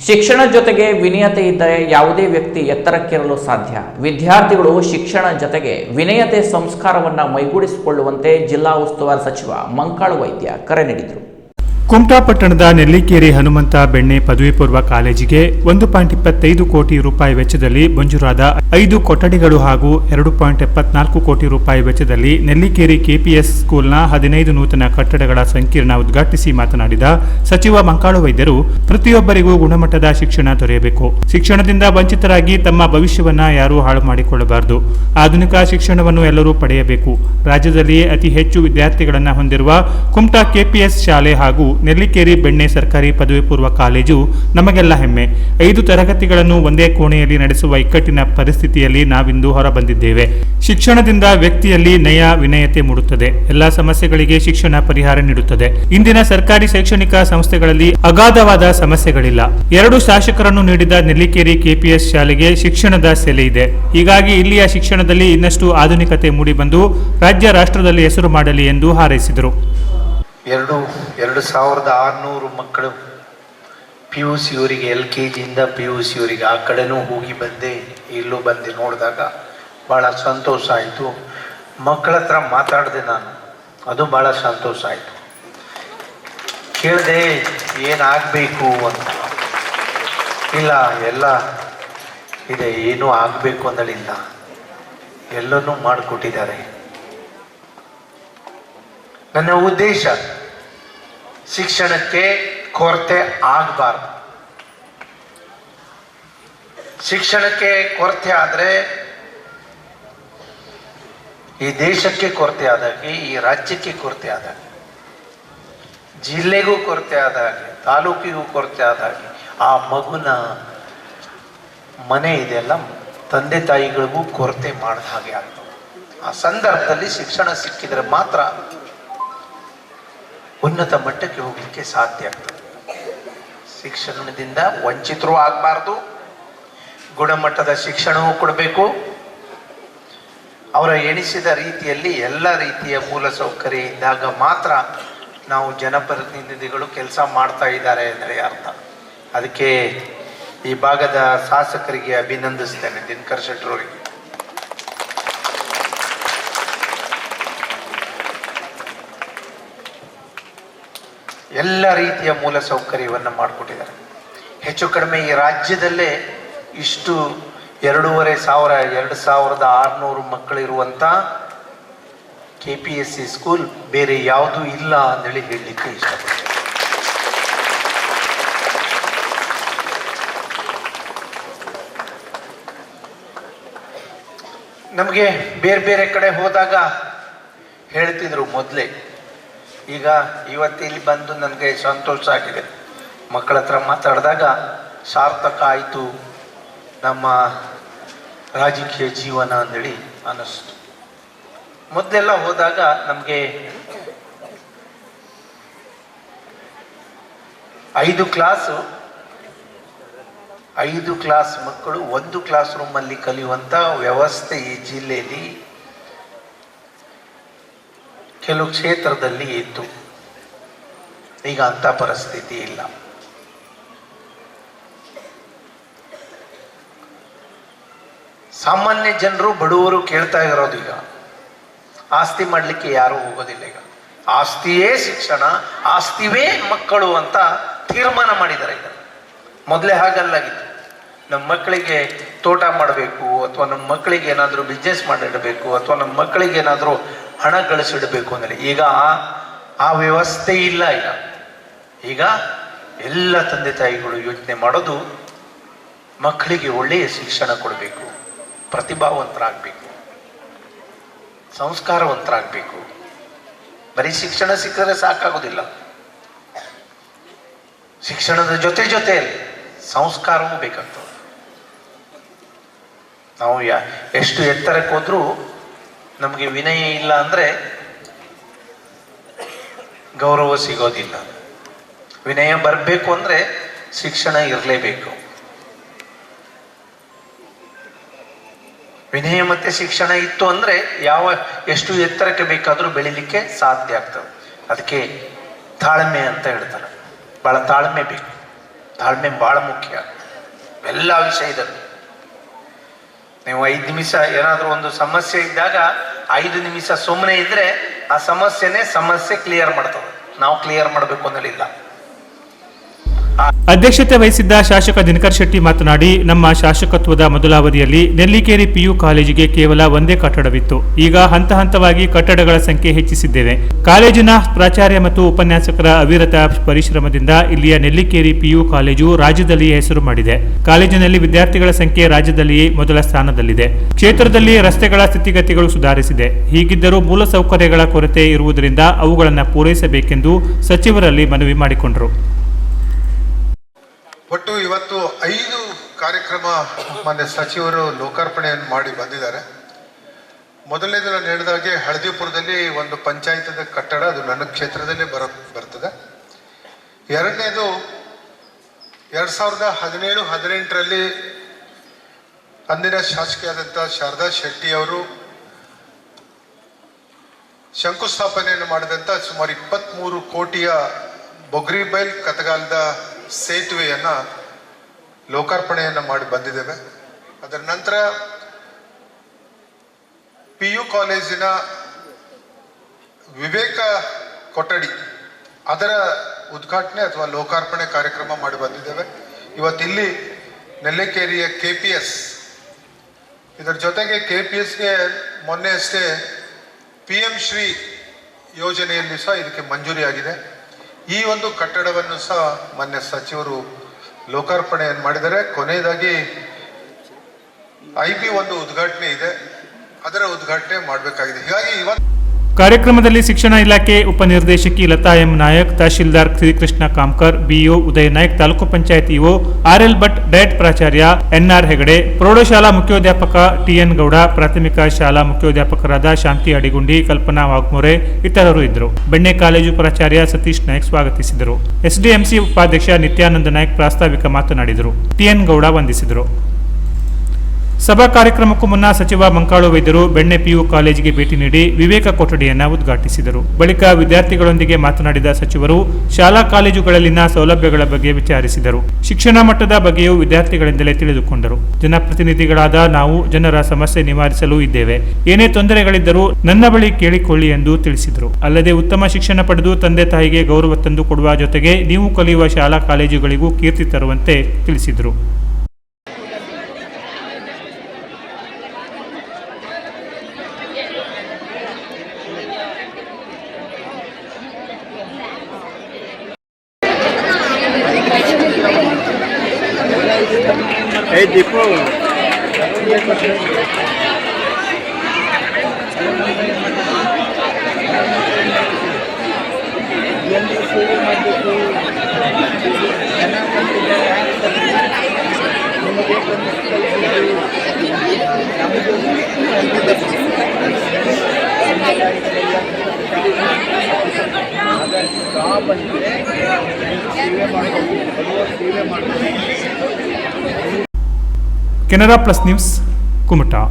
ಶಿಕ್ಷಣ ಜೊತೆಗೆ ವಿನಯತೆ ಇದ್ದರೆ ಯಾವುದೇ ವ್ಯಕ್ತಿ ಎತ್ತರಕ್ಕೇರಲು ಸಾಧ್ಯ. ವಿದ್ಯಾರ್ಥಿಗಳು ಶಿಕ್ಷಣ ಜೊತೆಗೆ ವಿನಯತೆ ಸಂಸ್ಕಾರವನ್ನು ಮೈಗೂಡಿಸಿಕೊಳ್ಳುವಂತೆ ಜಿಲ್ಲಾ ಉಸ್ತುವಾರಿ ಸಚಿವ ಮಂಕಾಳು ವೈದ್ಯ ಕರೆ ನೀಡಿದರು. ಕುಮಟಾ ಪಟ್ಟಣದ ನೆಲ್ಲಿಕೇರಿ ಹನುಮಂತ ಬೆಣ್ಣೆ ಪದವಿ ಪೂರ್ವ ಕಾಲೇಜಿಗೆ 1.25 ಕೋಟಿ ರೂಪಾಯಿ ವೆಚ್ಚದಲ್ಲಿ ಮಂಜೂರಾದ 5 ಕೊಠಡಿಗಳು ಹಾಗೂ 2.74 ಕೋಟಿ ರೂಪಾಯಿ ವೆಚ್ಚದಲ್ಲಿ ನೆಲ್ಲಿಕೇರಿ ಕೆಪಿಎಸ್ ಸ್ಕೂಲ್ನ 15 ನೂತನ ಕಟ್ಟಡಗಳ ಸಂಕೀರ್ಣ ಉದ್ಘಾಟಿಸಿ ಮಾತನಾಡಿದ ಸಚಿವ ಮಂಕಾಳು ವೈದ್ಯರು, ಪ್ರತಿಯೊಬ್ಬರಿಗೂ ಗುಣಮಟ್ಟದ ಶಿಕ್ಷಣ ದೊರೆಯಬೇಕು. ಶಿಕ್ಷಣದಿಂದ ವಂಚಿತರಾಗಿ ತಮ್ಮ ಭವಿಷ್ಯವನ್ನ ಯಾರೂ ಹಾಳು ಮಾಡಿಕೊಳ್ಳಬಾರದು. ಆಧುನಿಕ ಶಿಕ್ಷಣವನ್ನು ಎಲ್ಲರೂ ಪಡೆಯಬೇಕು. ರಾಜ್ಯದಲ್ಲಿಯೇ ಅತಿ ಹೆಚ್ಚು ವಿದ್ಯಾರ್ಥಿಗಳನ್ನು ಹೊಂದಿರುವ ಕುಮಟಾ ಕೆಪಿಎಸ್ ಶಾಲೆ ಹಾಗೂ ನೆಲ್ಲಿಕೇರಿ ಬೆಣ್ಣೆ ಸರ್ಕಾರಿ ಪದವಿ ಪೂರ್ವ ಕಾಲೇಜು ನಮಗೆಲ್ಲ ಹೆಮ್ಮೆ. 5 ತರಗತಿಗಳನ್ನು ಒಂದೇ ಕೋಣೆಯಲ್ಲಿ ನಡೆಸುವ ಇಕ್ಕಟ್ಟಿನ ಪರಿಸ್ಥಿತಿಯಲ್ಲಿ ನಾವಿಂದು ಹೊರಬಂದಿದ್ದೇವೆ. ಶಿಕ್ಷಣದಿಂದ ವ್ಯಕ್ತಿಯಲ್ಲಿ ನಯ ವಿನಯತೆ ಮೂಡುತ್ತದೆ. ಎಲ್ಲಾ ಸಮಸ್ಯೆಗಳಿಗೆ ಶಿಕ್ಷಣ ಪರಿಹಾರ ನೀಡುತ್ತದೆ. ಇಂದಿನ ಸರ್ಕಾರಿ ಶೈಕ್ಷಣಿಕ ಸಂಸ್ಥೆಗಳಲ್ಲಿ ಅಗಾಧವಾದ ಸಮಸ್ಯೆಗಳಿಲ್ಲ. 2 ಶಾಸಕರನ್ನು ನೀಡಿದ ನೆಲ್ಲಿಕೇರಿ ಕೆಪಿಎಸ್ ಶಾಲೆಗೆ ಶಿಕ್ಷಣದ ಸೆಲೆ ಇದೆ. ಹೀಗಾಗಿ ಇಲ್ಲಿಯ ಶಿಕ್ಷಣದಲ್ಲಿ ಇನ್ನಷ್ಟು ಆಧುನಿಕತೆ ಮೂಡಿಬಂದು ರಾಜ್ಯ ರಾಷ್ಟ್ರದಲ್ಲಿ ಹೆಸರು ಮಾಡಲಿ ಎಂದು ಹಾರೈಸಿದರು. 2600 ಮಕ್ಕಳು PUC ಯವರಿಗೆ LKG ಇಂದ PUC ಯವರಿಗೆ ಆ ಕಡೆನೂ ಹೋಗಿ ಬಂದೆ, ಇಲ್ಲೂ ಬಂದು ನೋಡಿದಾಗ ಭಾಳ ಸಂತೋಷ ಆಯಿತು. ಮಕ್ಕಳ ಹತ್ರ ಮಾತಾಡಿದೆ ನಾನು, ಅದು ಭಾಳ ಸಂತೋಷ ಆಯಿತು. ಕೇಳಿದೆ ಏನಾಗಬೇಕು ಅಂತ. ಇಲ್ಲ ಎಲ್ಲ ಇದೆ, ಏನೂ ಆಗಬೇಕು ಅನ್ನಲಿಲ್ಲ, ಎಲ್ಲನೂ ಮಾಡಿಕೊಟ್ಟಿದ್ದಾರೆ. ನನ್ನ ಉದ್ದೇಶ ಶಿಕ್ಷಣಕ್ಕೆ ಕೊರತೆ ಆಗಬಾರ್ದು. ಶಿಕ್ಷಣಕ್ಕೆ ಕೊರತೆ ಆದರೆ ಈ ದೇಶಕ್ಕೆ ಕೊರತೆ ಆದಾಗೆ, ಈ ರಾಜ್ಯಕ್ಕೆ ಕೊರತೆ ಆದಾಗೆ, ಜಿಲ್ಲೆಗೂ ಕೊರತೆ ಆದಾಗೆ, ತಾಲೂಕಿಗೂ ಕೊರತೆ ಆದಾಗೆ, ಆ ಮಗುನ ಮನೆ ಇದೆಲ್ಲ ತಂದೆ ತಾಯಿಗಳಿಗೂ ಕೊರತೆ ಮಾಡಿದ ಹಾಗೆ ಆಗ್ತದೆ. ಆ ಸಂದರ್ಭದಲ್ಲಿ ಶಿಕ್ಷಣ ಸಿಕ್ಕಿದ್ರೆ ಮಾತ್ರ ಉನ್ನತ ಮಟ್ಟಕ್ಕೆ ಹೋಗಲಿಕ್ಕೆ ಸಾಧ್ಯ ಆಗ್ತದೆ. ಶಿಕ್ಷಣದಿಂದ ವಂಚಿತರು ಆಗಬಾರ್ದು, ಗುಣಮಟ್ಟದ ಶಿಕ್ಷಣವೂ ಕೊಡಬೇಕು. ಅವರ ಎಣಿಸಿದ ರೀತಿಯಲ್ಲಿ ಎಲ್ಲ ರೀತಿಯ ಮೂಲಸೌಕರ್ಯ ಇದ್ದಾಗ ಮಾತ್ರ ನಾವು ಜನಪ್ರತಿನಿಧಿಗಳು ಕೆಲಸ ಮಾಡ್ತಾ ಇದ್ದಾರೆ ಅಂದರೆ ಅರ್ಥ. ಅದಕ್ಕೆ ಈ ಭಾಗದ ಶಾಸಕರಿಗೆ ಅಭಿನಂದಿಸ್ತೇನೆ, ದಿನಕರ್ ಶೆಟ್ಟರವರಿಗೆ. ಎಲ್ಲ ರೀತಿಯ ಮೂಲ ಸೌಕರ್ಯವನ್ನು ಮಾಡಿಕೊಟ್ಟಿದ್ದಾರೆ. ಹೆಚ್ಚು ಕಡಿಮೆ ಈ ರಾಜ್ಯದಲ್ಲೇ ಇಷ್ಟು 2600 ಮಕ್ಕಳಿರುವಂಥ KPSC ಸ್ಕೂಲ್ ಬೇರೆ ಯಾವುದೂ ಇಲ್ಲ ಅಂತೇಳಿ ಹೇಳಲಿಕ್ಕೆ ಇಷ್ಟಪಡ್ತೀನಿ. ನಮಗೆ ಬೇರೆ ಬೇರೆ ಕಡೆ ಹೋದಾಗ ಹೇಳ್ತಿದ್ರು ಮೊದಲೇ. ಈಗ ಇವತ್ತಿಲ್ಲಿ ಬಂದು ನನಗೆ ಸಂತೋಷ ಆಗಿದೆ. ಮಕ್ಕಳ ಹತ್ರ ಮಾತಾಡಿದಾಗ ಸಾರ್ಥಕ ಆಯಿತು ನಮ್ಮ ರಾಜಕೀಯ ಜೀವನ ಅಂದೇಳಿ ಅನ್ನಿಸ್ತು. ಮೊದಲೆಲ್ಲ ಹೋದಾಗ ನಮಗೆ 5 ಕ್ಲಾಸ್ ಮಕ್ಕಳು ಒಂದು ಕ್ಲಾಸ್ ರೂಮಲ್ಲಿ ಕಲಿಯುವಂಥ ವ್ಯವಸ್ಥೆ ಈ ಜಿಲ್ಲೆಯಲ್ಲಿ ಕೆಲವು ಕ್ಷೇತ್ರದಲ್ಲಿ ಇತ್ತು. ಈಗ ಅಂಥ ಪರಿಸ್ಥಿತಿ ಇಲ್ಲ. ಸಾಮಾನ್ಯ ಜನರು, ಬಡವರು ಕೇಳ್ತಾ ಇರೋದು ಈಗ ಆಸ್ತಿ ಮಾಡಲಿಕ್ಕೆ ಯಾರೂ ಹೋಗೋದಿಲ್ಲ. ಈಗ ಆಸ್ತಿಯೇ ಶಿಕ್ಷಣ, ಆಸ್ತಿವೇ ಮಕ್ಕಳು ಅಂತ ತೀರ್ಮಾನ ಮಾಡಿದ್ದಾರೆ. ಈಗ ಮೊದಲೇ ಹಾಗಲ್ಲಾಗಿತ್ತು. ನಮ್ಮ ಮಕ್ಕಳಿಗೆ ತೋಟ ಮಾಡಬೇಕು, ಅಥವಾ ನಮ್ಮ ಮಕ್ಕಳಿಗೆ ಏನಾದರೂ ಬಿಸ್ನೆಸ್ ಮಾಡಿಡಬೇಕು, ಅಥವಾ ನಮ್ಮ ಮಕ್ಕಳಿಗೆ ಏನಾದರೂ ಹಣ ಗಳಿಸಿಡಬೇಕು ಅಂದರೆ ಈಗ ಆ ವ್ಯವಸ್ಥೆ ಇಲ್ಲ. ಈಗ ಎಲ್ಲ ತಂದೆ ತಾಯಿಗಳು ಯೋಚನೆ ಮಾಡೋದು ಮಕ್ಕಳಿಗೆ ಒಳ್ಳೆಯ ಶಿಕ್ಷಣ ಕೊಡಬೇಕು, ಪ್ರತಿಭಾವಂತರಾಗಬೇಕು, ಸಂಸ್ಕಾರವಂತರಾಗಬೇಕು. ಬರೀ ಶಿಕ್ಷಣ ಸಿಕ್ಕರೆ ಸಾಕಾಗೋದಿಲ್ಲ. ಶಿಕ್ಷಣದ ಜೊತೆಯಲ್ಲಿ ಸಂಸ್ಕಾರವೂ ಬೇಕಾಗ್ತದೆ. ನಾವು ಎಷ್ಟು ಎತ್ತರಕ್ಕೆ ಹೋದ್ರೂ ನಮಗೆ ವಿನಯ ಇಲ್ಲ ಅಂದರೆ ಗೌರವ ಸಿಗೋದಿಲ್ಲ. ವಿನಯ ಬರಬೇಕು ಅಂದರೆ ಶಿಕ್ಷಣ ಇರಲೇಬೇಕು. ವಿನಯ ಮತ್ತೆ ಶಿಕ್ಷಣ ಇತ್ತು ಅಂದರೆ ಎಷ್ಟು ಎತ್ತರಕ್ಕೆ ಬೇಕಾದರೂ ಬೆಳಿಲಿಕ್ಕೆ ಸಾಧ್ಯ ಆಗ್ತದೆ. ಅದಕ್ಕೆ ತಾಳ್ಮೆ ಅಂತ ಹೇಳ್ತಾರೆ. ಭಾಳ ತಾಳ್ಮೆ ಬೇಕು. ತಾಳ್ಮೆ ಭಾಳ ಮುಖ್ಯ ಎಲ್ಲ ವಿಷಯದಲ್ಲಿ. ನೀವು 5 ನಿಮಿಷ ಏನಾದರೂ ಒಂದು ಸಮಸ್ಯೆ ಇದ್ದಾಗ 5 ನಿಮಿಷ ಸುಮ್ಮನೆ ಇದ್ರೆ ಆ ಸಮಸ್ಯೆ ಕ್ಲಿಯರ್ ಮಾಡ್ತವೆ. ನಾವು ಕ್ಲಿಯರ್ ಮಾಡಬೇಕು ಅನ್ನಲಿಲ್ಲ. ಅಧ್ಯಕ್ಷತೆ ವಹಿಸಿದ್ದ ಶಾಸಕ ದಿನಕರ್ ಶೆಟ್ಟಿ ಮಾತನಾಡಿ, ನಮ್ಮ ಶಾಸಕತ್ವದ ಮೊದಲ ಅವಧಿಯಲ್ಲಿ ನೆಲ್ಲಿಕೇರಿ ಪಿಯು ಕಾಲೇಜಿಗೆ ಕೇವಲ ಒಂದೇ ಕಟ್ಟಡವಿತ್ತು. ಈಗ ಹಂತ ಹಂತವಾಗಿ ಕಟ್ಟಡಗಳ ಸಂಖ್ಯೆ ಹೆಚ್ಚಿಸಿದ್ದೇವೆ. ಕಾಲೇಜಿನ ಪ್ರಾಚಾರ್ಯ ಮತ್ತು ಉಪನ್ಯಾಸಕರ ಅವಿರತ ಪರಿಶ್ರಮದಿಂದ ಇಲ್ಲಿಯ ನೆಲ್ಲಿಕೇರಿ ಪಿಯು ಕಾಲೇಜು ರಾಜ್ಯದಲ್ಲಿಯೇ ಹೆಸರು ಮಾಡಿದೆ. ಕಾಲೇಜಿನಲ್ಲಿ ವಿದ್ಯಾರ್ಥಿಗಳ ಸಂಖ್ಯೆ ರಾಜ್ಯದಲ್ಲಿಯೇ ಮೊದಲ ಸ್ಥಾನದಲ್ಲಿದೆ. ಕ್ಷೇತ್ರದಲ್ಲಿ ರಸ್ತೆಗಳ ಸ್ಥಿತಿಗತಿಗಳು ಸುಧಾರಿಸಿದೆ. ಹೀಗಿದ್ದರೂ ಮೂಲಸೌಕರ್ಯಗಳ ಕೊರತೆ ಇರುವುದರಿಂದ ಅವುಗಳನ್ನು ಪೂರೈಸಬೇಕೆಂದು ಸಚಿವರಲ್ಲಿ ಮನವಿ ಮಾಡಿಕೊಂಡರು. ಒಟ್ಟು ಇವತ್ತು 5 ಕಾರ್ಯಕ್ರಮ ಮಾನ್ಯ ಸಚಿವರು ಲೋಕಾರ್ಪಣೆಯನ್ನು ಮಾಡಿ ಬಂದಿದ್ದಾರೆ. ಮೊದಲನೇದು ನಾನು ಹೇಳಿದಾಗೆ ಹಳದಿಪುರದಲ್ಲಿ ಒಂದು ಪಂಚಾಯತದ ಕಟ್ಟಡ, ಅದು ನನ್ನ ಕ್ಷೇತ್ರದಲ್ಲೇ ಬರ್ತದೆ. ಎರಡನೇದು 2017-18ರಲ್ಲಿ ಅಂದಿನ ಶಾಸಕಿಯಾದಂಥ ಶಾರದಾ ಶೆಟ್ಟಿ ಅವರು ಶಂಕುಸ್ಥಾಪನೆಯನ್ನು ಮಾಡಿದಂಥ ಸುಮಾರು 23 ಕೋಟಿಯ ಬೊಗ್ರಿಬೈಲ್ ಕತಗಾಲದ ಸೇತುವೆಯನ್ನು ಲೋಕಾರ್ಪಣೆಯನ್ನು ಮಾಡಿ ಬಂದಿದ್ದೇವೆ. ಅದರ ನಂತರ PU ಕಾಲೇಜಿನ ವಿವೇಕ ಕೊಠಡಿ, ಅದರ ಉದ್ಘಾಟನೆ ಅಥವಾ ಲೋಕಾರ್ಪಣೆ ಕಾರ್ಯಕ್ರಮ ಮಾಡಿ ಬಂದಿದ್ದೇವೆ. ಇವತ್ತಿಲ್ಲಿ ನೆಲ್ಲಿಕೇರಿಯ KPS, ಇದರ ಜೊತೆಗೆ KPSಗೆ ಮೊನ್ನೆ ಅಷ್ಟೇ PM ಶ್ರೀ ಯೋಜನೆಯಲ್ಲಿ ಸಹ ಇದಕ್ಕೆ ಮಂಜೂರಿಯಾಗಿದೆ. ಈ ಒಂದು ಕಟ್ಟಡವನ್ನು ಸಹ ಮಾನ್ಯ ಸಚಿವರು ಲೋಕಾರ್ಪಣೆಯನ್ನು ಮಾಡಿದ್ದಾರೆ. ಕೊನೆಯದಾಗಿ IB ಒಂದು ಉದ್ಘಾಟನೆ ಇದೆ, ಅದರ ಉದ್ಘಾಟನೆ ಮಾಡಬೇಕಾಗಿದೆ. ಹೀಗಾಗಿ ಇವತ್ತು ಕಾರ್ಯಕ್ರಮದಲ್ಲಿ ಶಿಕ್ಷಣ ಇಲಾಖೆ ಉಪನಿರ್ದೇಶಕಿ Latha M Nayak, tahsildar Srikrishna Kamkar, BO Udaya Nayak, taluk panchayat EO RL Bhat, DIET ಪ್ರಾಚಾರ್ಯ NR ಹೆಗಡೆ, ಪ್ರೌಢಶಾಲಾ ಮುಖ್ಯೋಧ್ಯಾಪಕ TN ಗೌಡ, ಪ್ರಾಥಮಿಕ ಶಾಲಾ ಮುಖ್ಯೋಧ್ಯಾಪಕರಾದ ಶಾಂತಿ ಅಡಿಗುಂಡಿ, ಕಲ್ಪನಾ ವಾಗ್ಮೋರೆ ಇತರರು ಇದ್ದರು. ಬೆಣ್ಣೆ ಕಾಲೇಜು ಪ್ರಾಚಾರ್ಯ ಸತೀಶ್ ನಾಯಕ್ ಸ್ವಾಗತಿಸಿದರು. SDMC ಉಪಾಧ್ಯಕ್ಷ ನಿತ್ಯಾನಂದ ನಾಯಕ್ ಪ್ರಾಸ್ತಾವಿಕ ಮಾತನಾಡಿದರು. TN ಗೌಡ ವಂದಿಸಿದರು. ಸಭಾ ಕಾರ್ಯಕ್ರಮಕ್ಕೂ ಮುನ್ನ ಸಚಿವ ಮಂಕಾಳು ವೈದ್ಯರು ಬೆಣ್ಣೆ PU ಕಾಲೇಜಿಗೆ ಭೇಟಿ ನೀಡಿ ವಿವೇಕ ಕೊಠಡಿಯನ್ನು ಉದ್ಘಾಟಿಸಿದರು. ಬಳಿಕ ವಿದ್ಯಾರ್ಥಿಗಳೊಂದಿಗೆ ಮಾತನಾಡಿದ ಸಚಿವರು ಶಾಲಾ ಕಾಲೇಜುಗಳಲ್ಲಿನ ಸೌಲಭ್ಯಗಳ ಬಗ್ಗೆ ವಿಚಾರಿಸಿದರು. ಶಿಕ್ಷಣ ಮಟ್ಟದ ಬಗ್ಗೆಯೂ ವಿದ್ಯಾರ್ಥಿಗಳಿಂದಲೇ ತಿಳಿದುಕೊಂಡರು. ಜನಪ್ರತಿನಿಧಿಗಳಾದ ನಾವು ಜನರ ಸಮಸ್ಯೆ ನಿವಾರಿಸಲು ಇದ್ದೇವೆ. ಏನೇ ತೊಂದರೆಗಳಿದ್ದರೂ ನನ್ನ ಬಳಿ ಕೇಳಿಕೊಳ್ಳಿ ಎಂದು ತಿಳಿಸಿದರು. ಅಲ್ಲದೆ ಉತ್ತಮ ಶಿಕ್ಷಣ ಪಡೆದು ತಂದೆ ತಾಯಿಗೆ ಗೌರವ ತಂದು ಕೊಡುವ ಜೊತೆಗೆ ನೀವು ಕಲಿಯುವ ಶಾಲಾ ಕಾಲೇಜುಗಳಿಗೂ ಕೀರ್ತಿ ತರುವಂತೆ ತಿಳಿಸಿದರು. Hey, Dipo. Canara plus news Kumta.